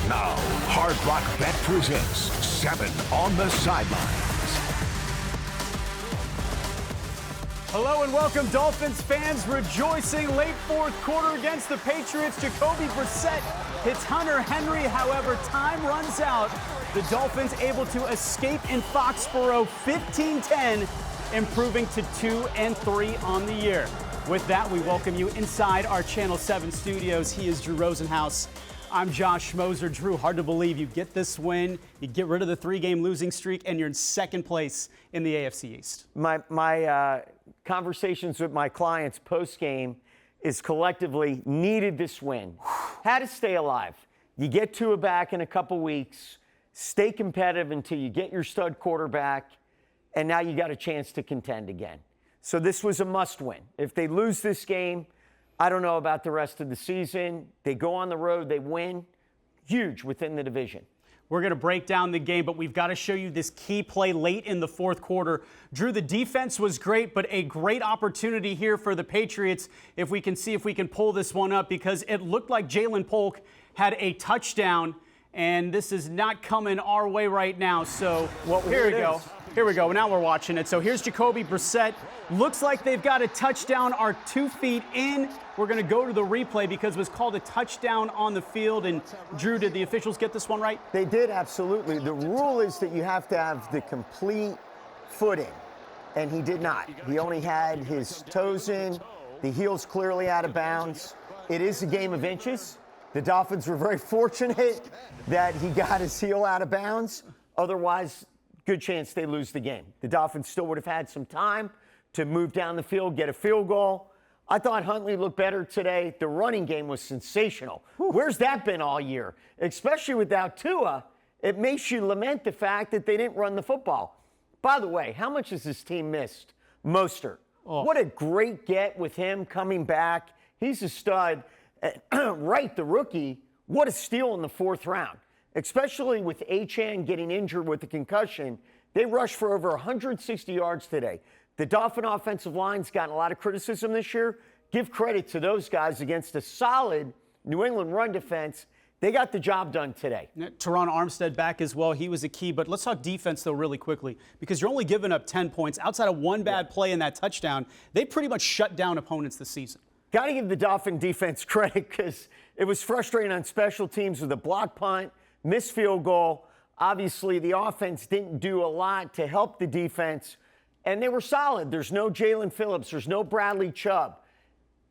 Now, Hard Rock Bet presents 7 on the Sidelines. Hello and welcome, Dolphins fans. Rejoicing late fourth quarter against the Patriots. Jacoby Brissett hits Hunter Henry. However, time runs out. The Dolphins able to escape in Foxborough 15-10, improving to 2-3 on the year. With that, we welcome you inside our Channel 7 studios. He is Drew Rosenhaus. I'm Josh Moser. Drew, hard to believe you get this win, you get rid of the 3-game losing streak, and you're in second place in the AFC East. My conversations with my clients post-game is collectively needed this win. Had to stay alive. You get Tua back in a couple weeks, stay competitive until you get your stud quarterback, and now you got a chance to contend again. So this was a must-win. If they lose this game, I don't know about the rest of the season. They go on the road, they win. Huge within the division. We're going to break down the game, but we've got to show you this key play late in the fourth quarter. Drew, the defense was great, but a great opportunity here for the Patriots if we can see if we can pull this one up, because it looked like Jalen Polk had a touchdown, and this is not coming our way right now. So here we go. Here we go. Now we're watching it. So here's Jacoby Brissett. Looks like they've got a touchdown. Are 2 feet in. We're going to go to the replay because it was called a touchdown on the field. And Drew, did the officials get this one right? They did, absolutely. The rule is that you have to have the complete footing, and he did not. He only had his toes in, the heel's clearly out of bounds. It is a game of inches. The Dolphins were very fortunate that he got his heel out of bounds. Otherwise, good chance they lose the game. The Dolphins still would have had some time to move down the field, get a field goal. I thought Huntley looked better today. The running game was sensational. Where's that been all year? Especially without Tua, it makes you lament the fact that they didn't run the football. By the way, how much has this team missed Moser? Oh. What a great get with him coming back. He's a stud. Wright, the rookie, what a steal in the fourth round. Especially with Achane getting injured with the concussion. They rushed for over 160 yards today. The Dolphin offensive line's gotten a lot of criticism this year. Give credit to those guys against a solid New England run defense. They got the job done today. Teron Armstead back as well. He was a key. But let's talk defense, though, really quickly, because you're only giving up 10 points. Outside of one bad play in that touchdown, they pretty much shut down opponents this season. Got to give the Dolphin defense credit because it was frustrating on special teams with a block punt, missed field goal. Obviously, the offense didn't do a lot to help the defense, and they were solid. There's no Jalen Phillips. There's no Bradley Chubb.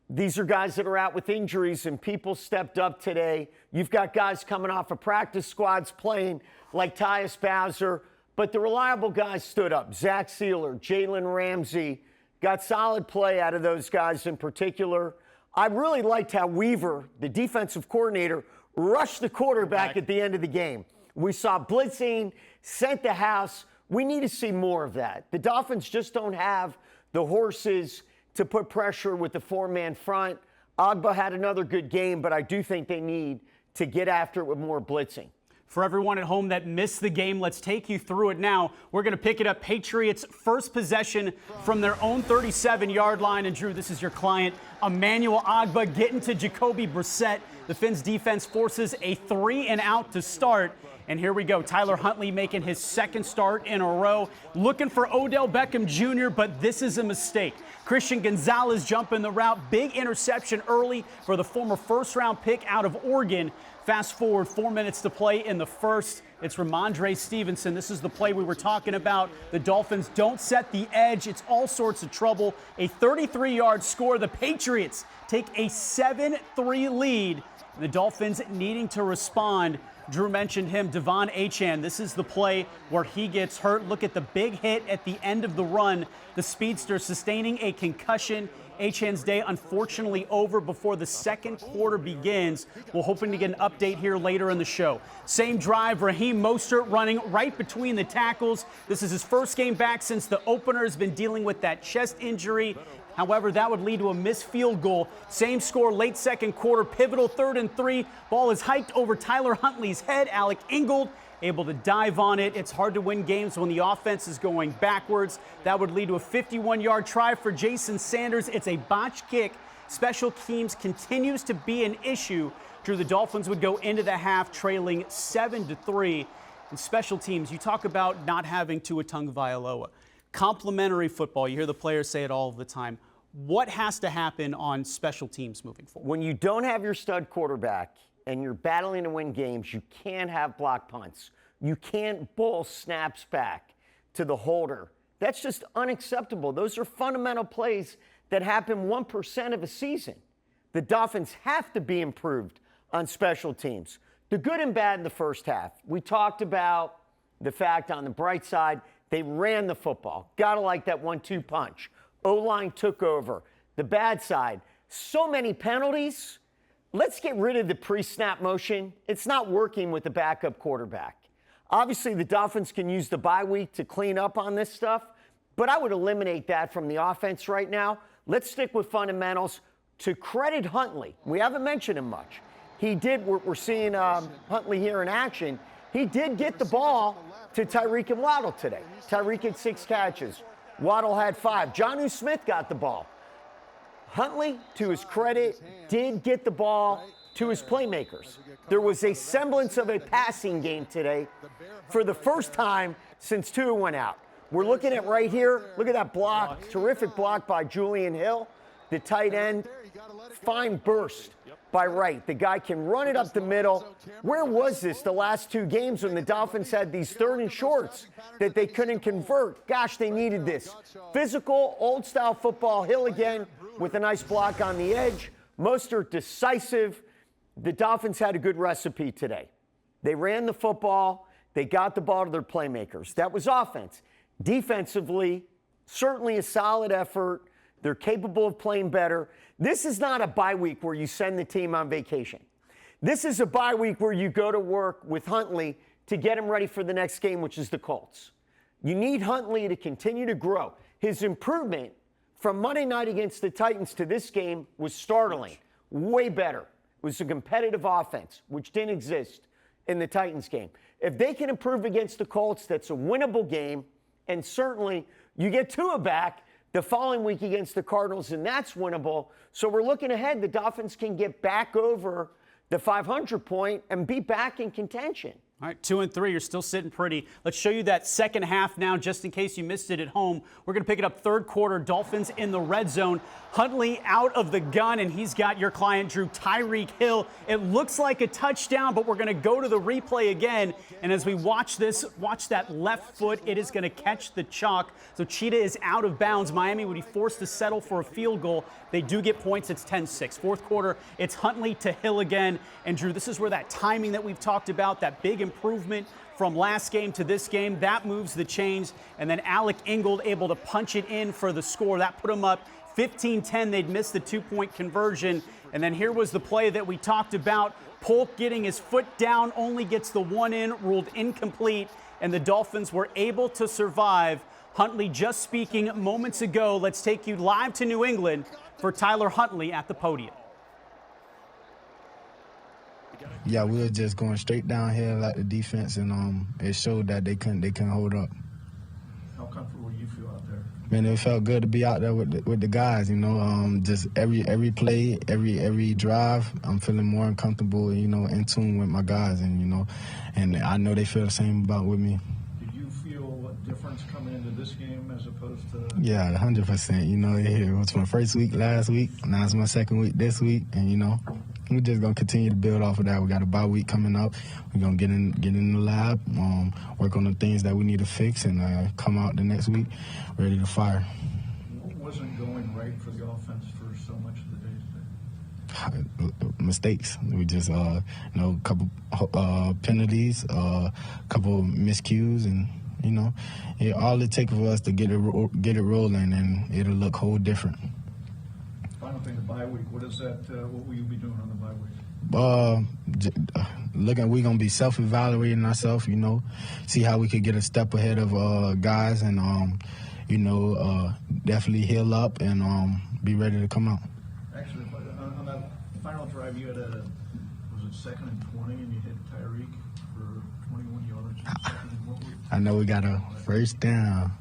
These are guys that are out with injuries, and people stepped up today. You've got guys coming off of practice squads playing like Tyus Bowser, but the reliable guys stood up. Zach Sealer, Jalen Ramsey, got solid play out of those guys in particular. I really liked how Weaver, the defensive coordinator, rushed the quarterback at the end of the game. We saw blitzing, sent the house. We need to see more of that. The Dolphins just don't have the horses to put pressure with the four-man front. Agba had another good game, but I do think they need to get after it with more blitzing. For everyone at home that missed the game, let's take you through it now. We're going to pick it up. Patriots' first possession from their own 37-yard line. And, Drew, this is your client, Emmanuel Agba, getting to Jacoby Brissett. The Fins defense forces a 3-and-out to start. And here we go. Tyler Huntley making his second start in a row. Looking for Odell Beckham Jr., but this is a mistake. Christian Gonzalez jumping the route. Big interception early for the former first-round pick out of Oregon. Fast forward 4 minutes to play in the first. It's Ramondre Stevenson. This is the play we were talking about. The Dolphins don't set the edge. It's all sorts of trouble. A 33-yard score. The Patriots take a 7-3 lead. The Dolphins needing to respond. Drew mentioned him, Devon Achane. This is the play where he gets hurt. Look at the big hit at the end of the run. The speedster sustaining a concussion. Achane's day unfortunately over before the second quarter begins. We're hoping to get an update here later in the show. Same drive, Raheem Mostert running right between the tackles. This is his first game back since the opener has been dealing with that chest injury. However, that would lead to a missed field goal. Same score, late second quarter, pivotal 3rd and 3. Ball is hiked over Tyler Huntley's head. Alec Ingold able to dive on it. It's hard to win games when the offense is going backwards. That would lead to a 51-yard try for Jason Sanders. It's a botched kick. Special teams continues to be an issue. Drew, the Dolphins would go into the half trailing 7-3. In special teams, you talk about not having Tua Tagovailoa. Complementary football, you hear the players say it all the time. What has to happen on special teams moving forward? When you don't have your stud quarterback and you're battling to win games, you can't have block punts. You can't bowl snaps back to the holder. That's just unacceptable. Those are fundamental plays that happen 1% of a season. The Dolphins have to be improved on special teams. The good and bad in the first half. We talked about the fact on the bright side, they ran the football. Gotta like that 1-2 punch. O-line took over. The bad side, so many penalties. Let's get rid of the pre-snap motion. It's not working with the backup quarterback. Obviously, the Dolphins can use the bye week to clean up on this stuff, but I would eliminate that from the offense right now. Let's stick with fundamentals. To credit Huntley, we haven't mentioned him much. He did, we're seeing Huntley here in action. He did get the ball to Tyreek and Waddle today. Tyreek had 6 catches. Waddle had 5. Jonnu Smith got the ball. Huntley, to his credit, did get the ball to his playmakers. There was a semblance of a passing game today for the first time since Tua went out. We're looking at right here. Look at that block. Terrific block by Julian Hill, the tight end. Fine burst by Wright. The guy can run it up the middle. Where was this the last 2 games when the Dolphins had these 3rd and shorts that they couldn't convert? Gosh, they needed this. Physical, old-style football. Hill again with a nice block on the edge. Moser decisive. The Dolphins had a good recipe today. They ran the football. They got the ball to their playmakers. That was offense. Defensively, certainly a solid effort. They're capable of playing better. This is not a bye week where you send the team on vacation. This is a bye week where you go to work with Huntley to get him ready for the next game, which is the Colts. You need Huntley to continue to grow. His improvement from Monday night against the Titans to this game was startling. Way better. It was a competitive offense, which didn't exist in the Titans game. If they can improve against the Colts, that's a winnable game. And certainly, you get Tua back the following week against the Cardinals, and that's winnable. So we're looking ahead. The Dolphins can get back over the 500 point and be back in contention. All right, 2-3, you're still sitting pretty. Let's show you that second half now, just in case you missed it at home. We're going to pick it up third quarter. Dolphins in the red zone. Huntley out of the gun, and he's got your client, Drew, Tyreek Hill. It looks like a touchdown, but we're going to go to the replay again. And as we watch this, watch that left foot. It is going to catch the chalk. So Cheetah is out of bounds. Miami would be forced to settle for a field goal. They do get points. It's 10-6. Fourth quarter, it's Huntley to Hill again. And Drew, this is where that timing that we've talked about, that big improvement from last game to this game, that moves the chains. And then Alec Ingold able to punch it in for the score. That put them up 15-10. They'd missed the 2-point conversion. And then here was the play that we talked about. Polk getting his foot down, only gets the one in, ruled incomplete. And the Dolphins were able to survive. Huntley just speaking moments ago. Let's take you live to New England for Tyler Huntley at the podium. Yeah, we were just going straight downhill like the defense, and it showed that they couldn't hold up. How comfortable you feel out there? Man, it felt good to be out there with the guys. You know, just every play, every drive, I'm feeling more uncomfortable. You know, in tune with my guys, and I know they feel the same with me. Did you feel a difference coming into this game as opposed to? Yeah, 100%. You know, it was my first week last week. Now it's my second week this week, and we're just gonna continue to build off of that. We got a bye week coming up. We're gonna get in the lab, work on the things that we need to fix, and come out the next week ready to fire. What wasn't going right for the offense for so much of the day today? Mistakes. We just, a couple penalties, a couple miscues, and all it takes for us to get it rolling, and it'll look whole different. Final thing, the bye week. What is that? What will you be doing on the bye week? We're gonna be self-evaluating ourselves. See how we could get a step ahead of guys, and definitely heal up and be ready to come out. Actually, on that final drive, you had was it 2nd and 20, and you hit Tyreek for 21 yards. I know we got a first down.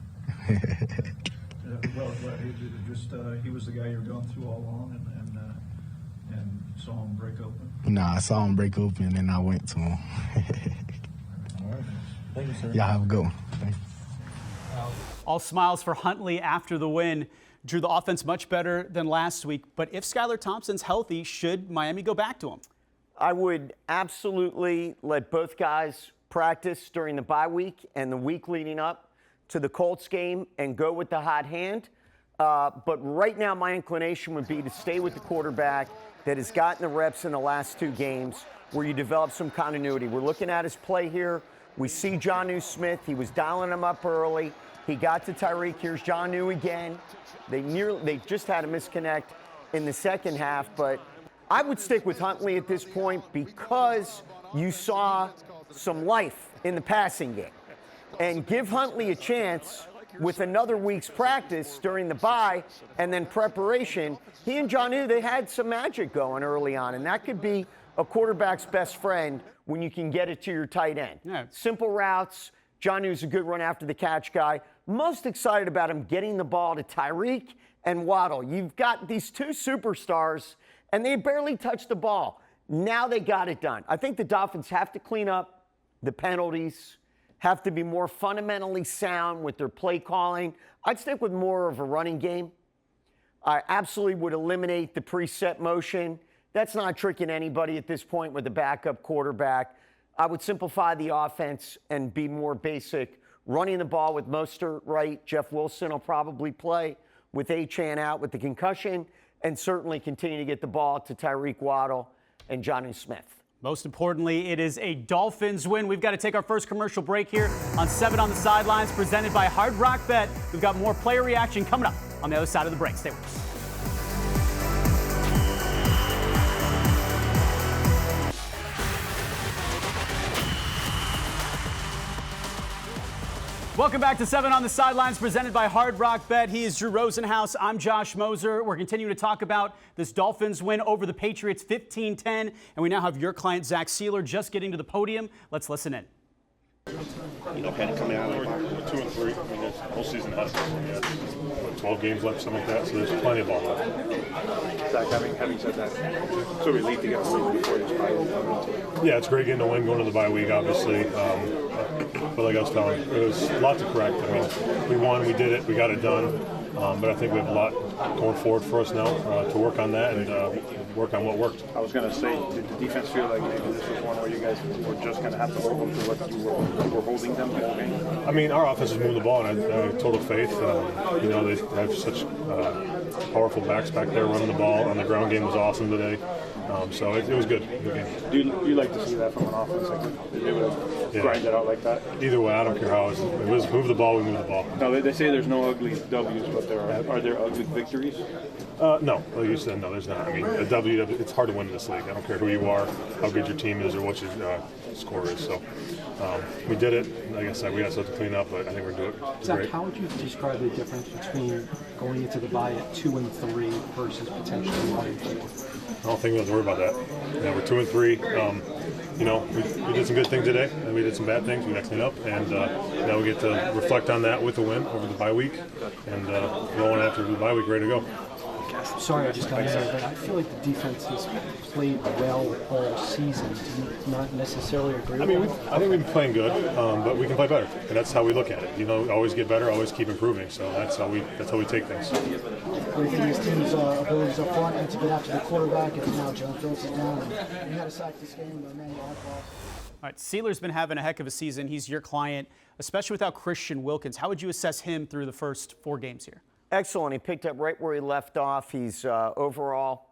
Well, he was the guy you were going through all along, and saw him break open? Nah, I saw him break open and I went to him. All right. Thank you, sir. Y'all have a good one. Thank you. All smiles for Huntley after the win. Drew, the offense much better than last week, but if Skylar Thompson's healthy, should Miami go back to him? I would absolutely let both guys practice during the bye week and the week leading up to the Colts game and go with the hot hand. But right now, my inclination would be to stay with the quarterback that has gotten the reps in the last 2 games where you develop some continuity. We're looking at his play here. We see Jonnu Smith. He was dialing him up early. He got to Tyreek. Here's Jonnu again. They just had a misconnect in the second half, but I would stick with Huntley at this point because you saw some life in the passing game. And give Huntley a chance with another week's practice during the bye and then preparation. He and Jonnu, they had some magic going early on, and that could be a quarterback's best friend when you can get it to your tight end. Yeah. Simple routes. Jonnu's a good run after the catch guy. Most excited about him getting the ball to Tyreek and Waddle. You've got these 2 superstars, and they barely touched the ball. Now they got it done. I think the Dolphins have to clean up the penalties, have to be more fundamentally sound with their play calling. I'd stick with more of a running game. I absolutely would eliminate the preset motion. That's not tricking anybody at this point with a backup quarterback. I would simplify the offense and be more basic. Running the ball with Moser right. Jeff Wilson will probably play with Achane out with the concussion, and certainly continue to get the ball to Tyreek Waddle and Jonnu Smith. Most importantly, it is a Dolphins win. We've got to take our first commercial break here on 7 on the Sidelines, presented by Hard Rock Bet. We've got more player reaction coming up on the other side of the break. Stay with us. Welcome back to 7 on the Sidelines, presented by Hard Rock Bet. He is Drew Rosenhaus. I'm Josh Moser. We're continuing to talk about this Dolphins win over the Patriots 15-10. And we now have your client, Zach Sealer, just getting to the podium. Let's listen in. You know, kind of coming out of the 2-3. I mean, there's whole season ahead of us. We got, 12 games left, something like that. So there's plenty of ball left. Zach, having said that, so relieved to get a win before this bye week. Yeah, it's great getting a win going to the bye week, obviously. But like I was telling you, it was a lot to correct. I mean, we won, we did it, we got it done. But I think we have a lot going forward for us now to work on that and work on what worked. I was going to say, did the defense feel like maybe this was one where you guys were just going to have to hold them to what you were holding them to the game? I mean, our offense is moving the ball, and I have total faith. You know, they have such powerful backs back there running the ball, and the ground game was awesome today. So it was good. Good game. Do you like to see that from an offense? Like they would grind it out like that? Either way, I don't care how it was. Move the ball, we move the ball. No, they say there's no ugly W's, but are there ugly victories? No, like you said, no, there's not. I mean, a W, it's hard to win in this league. I don't care who you are, how good your team is, or what your score is. So we did it. Like I said, we got stuff to clean up, but I think we're doing it. Zach, Great. how would you describe the difference between going into the bye at 2-3 versus potentially 1-4? I don't think we have to worry about that. You know, we're 2-3. You know, we did some good things today, and we did some bad things. We got to clean up, and now we get to reflect on that with the win over the bye week, and rolling after the bye week, ready to go. Sorry, I just got in there, but I feel like the defense has played well all season. Do you not necessarily agree with that? I think we've been playing good, but we can play better, and that's how we look at it. You know, always get better, always keep improving. So that's how we take things. What do you think this team's abilities up front and to get after the quarterback, and now John Phillips is down, and you had a sack this game, but man, All right, Sealer's been having a heck of a season. He's your client, especially without Christian Wilkins. How would you assess him through the first 4 games here? Excellent. He picked up right where he left off. He's overall,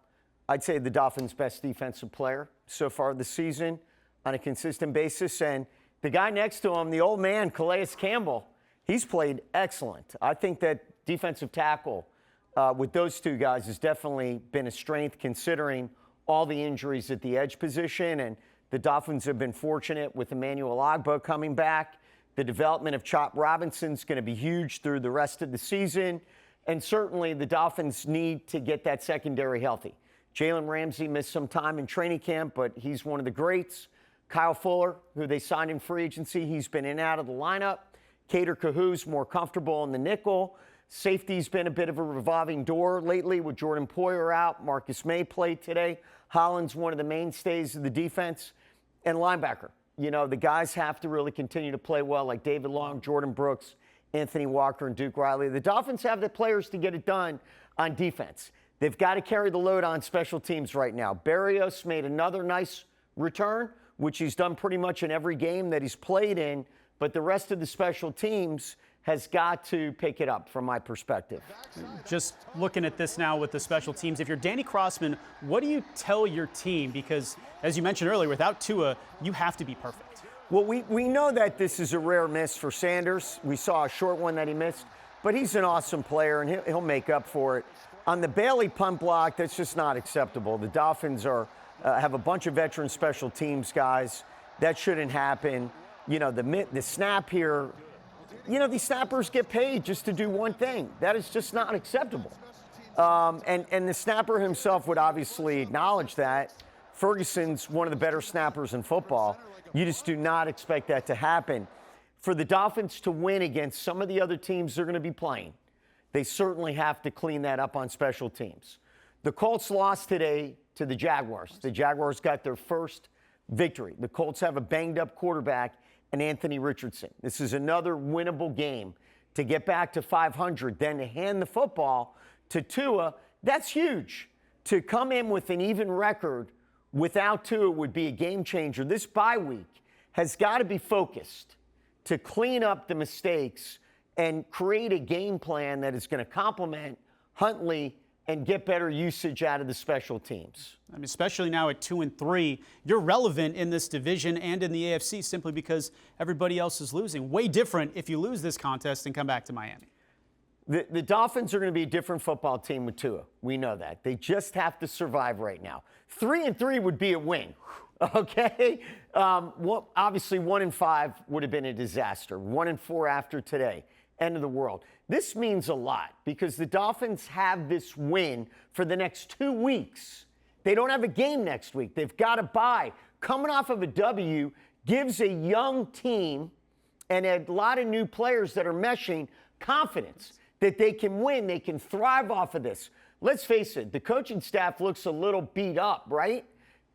I'd say, the Dolphins' best defensive player so far this season on a consistent basis. And the guy next to him, the old man, Calais Campbell, he's played excellent. I think that defensive tackle with those 2 guys has definitely been a strength considering all the injuries at the edge position. And the Dolphins have been fortunate with Emmanuel Ogbah coming back. The development of Chop Robinson's going to be huge through the rest of the season. And certainly the Dolphins need to get that secondary healthy. Jalen Ramsey missed some time in training camp, but he's one of the greats. Kyle Fuller, who they signed in free agency, he's been in and out of the lineup. Cater Kahoo's more comfortable in the nickel. Safety's been a bit of a revolving door lately with Jordan Poyer out. Marcus May played today. Holland's one of the mainstays of the defense. And linebacker. You know, the guys have to really continue to play well, like David Long, Jordan Brooks, Anthony Walker, and Duke Riley. The Dolphins have the players to get it done on defense. They've got to carry the load on special teams right now. Berrios made another nice return, which he's done pretty much in every game that he's played in, but the rest of the special teams has got to pick it up from my perspective. Just looking at this now with the special teams, if you're Danny Crossman, what do you tell your team? Because as you mentioned earlier, without Tua, you have to be perfect. Well, we know that this is a rare miss for Sanders. We saw a short one that he missed, but he's an awesome player, and he'll make up for it. On the Bailey punt block, that's just not acceptable. The Dolphins have a bunch of veteran special teams guys. That shouldn't happen. You know, the snap here, you know, these snappers get paid just to do one thing. That is just not acceptable. And the snapper himself would obviously acknowledge that. Ferguson's one of the better snappers in football. You just do not expect that to happen. For the Dolphins to win against some of the other teams they're going to be playing, they certainly have to clean that up on special teams. The Colts lost today to the Jaguars. The Jaguars got their first victory. The Colts have a banged-up quarterback and Anthony Richardson. This is another winnable game to get back to 500, then to hand the football to Tua. That's huge. To come in with an even record without Tua would be a game changer. This bye week has got to be focused to clean up the mistakes and create a game plan that is going to complement Huntley and get better usage out of the special teams. I mean, especially now at 2-3, you're relevant in this division and in the AFC simply because everybody else is losing. Way different if you lose this contest and come back to Miami. The Dolphins are going to be a different football team with Tua. We know that. They just have to survive right now. 3-3 would be a win, okay? Obviously, 1-5 would have been a disaster. 1-4 after today. End of the world. This means a lot because the Dolphins have this win for the next 2 weeks. They don't have a game next week. They've got to bye. Coming off of a W gives a young team and a lot of new players that are meshing confidence that they can win, they can thrive off of this. Let's face it, the coaching staff looks a little beat up, right?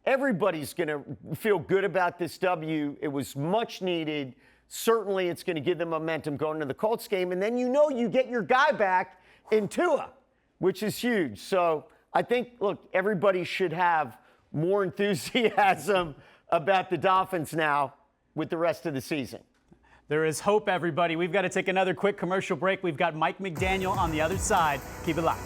Everybody's going to feel good about this W. It was much needed. Certainly, it's going to give them momentum going to the Colts game. And then you know you get your guy back in Tua, which is huge. So I think, look, everybody should have more enthusiasm about the Dolphins now with the rest of the season. There is hope, everybody. We've got to take another quick commercial break. We've got Mike McDaniel on the other side. Keep it locked.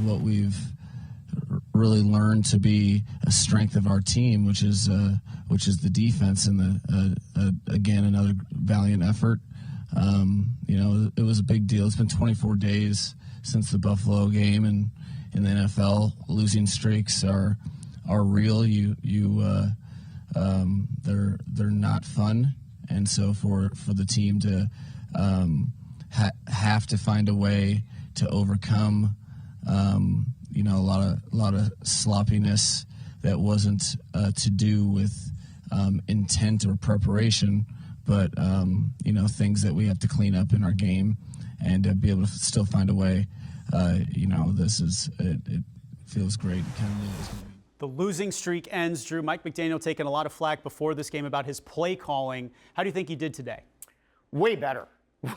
What we've really learned to be a strength of our team, which is the defense, and again another valiant effort. It was a big deal. It's been 24 days since the Buffalo game, and in the NFL, losing streaks are real. They're not fun, and so for the team to have to find a way to overcome a lot of sloppiness that wasn't to do with intent or preparation, but things that we have to clean up in our game and be able to still find a way. It feels great. The losing streak ends, Drew. Mike McDaniel taking a lot of flack before this game about his play calling. How do you think he did today? Way better.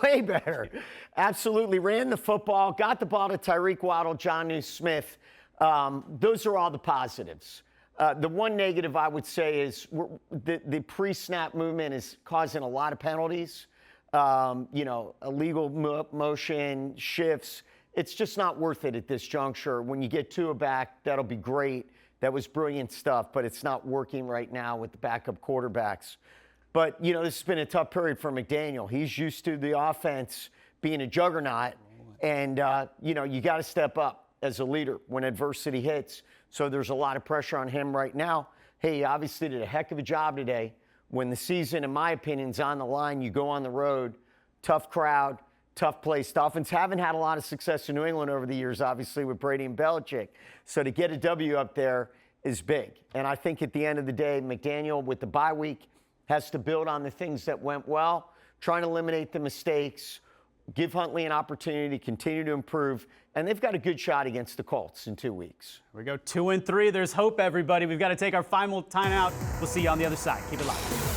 Way better. Absolutely. Ran the football, got the ball to Tyreek Waddle, Jonnu Smith. Those are all the positives. The one negative I would say is the pre-snap movement is causing a lot of penalties. Illegal motion, shifts. It's just not worth it at this juncture. When you get Tua back, that'll be great. That was brilliant stuff, but it's not working right now with the backup quarterbacks. But, this has been a tough period for McDaniel. He's used to the offense being a juggernaut. And, you got to step up as a leader when adversity hits. So there's a lot of pressure on him right now. Hey, he obviously did a heck of a job today. When the season, in my opinion, is on the line, you go on the road, tough crowd, tough place. Dolphins haven't had a lot of success in New England over the years, obviously, with Brady and Belichick. So to get a W up there is big. And I think at the end of the day, McDaniel, with the bye week, has to build on the things that went well, trying to eliminate the mistakes, give Huntley an opportunity to continue to improve, and they've got a good shot against the Colts in 2 weeks. Here we go, 2-3. There's hope, everybody. We've got to take our final timeout. We'll see you on the other side. Keep it live.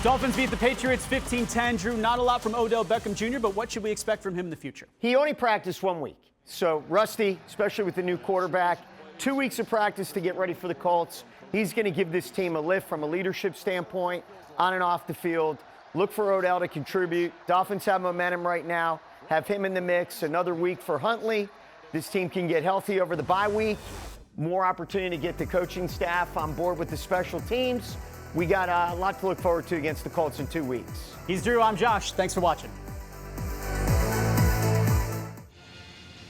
Dolphins beat the Patriots 15-10. Drew, not a lot from Odell Beckham Jr., but what should we expect from him in the future? He only practiced 1 week. So rusty, especially with the new quarterback. 2 weeks of practice to get ready for the Colts. He's going to give this team a lift from a leadership standpoint, on and off the field. Look for Odell to contribute. Dolphins have momentum right now. Have him in the mix. Another week for Huntley. This team can get healthy over the bye week. More opportunity to get the coaching staff on board with the special teams. We got a lot to look forward to against the Colts in 2 weeks. He's Drew. I'm Josh. Thanks for watching.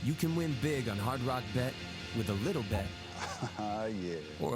You can win big on Hard Rock Bet with a little bet. Yeah. Or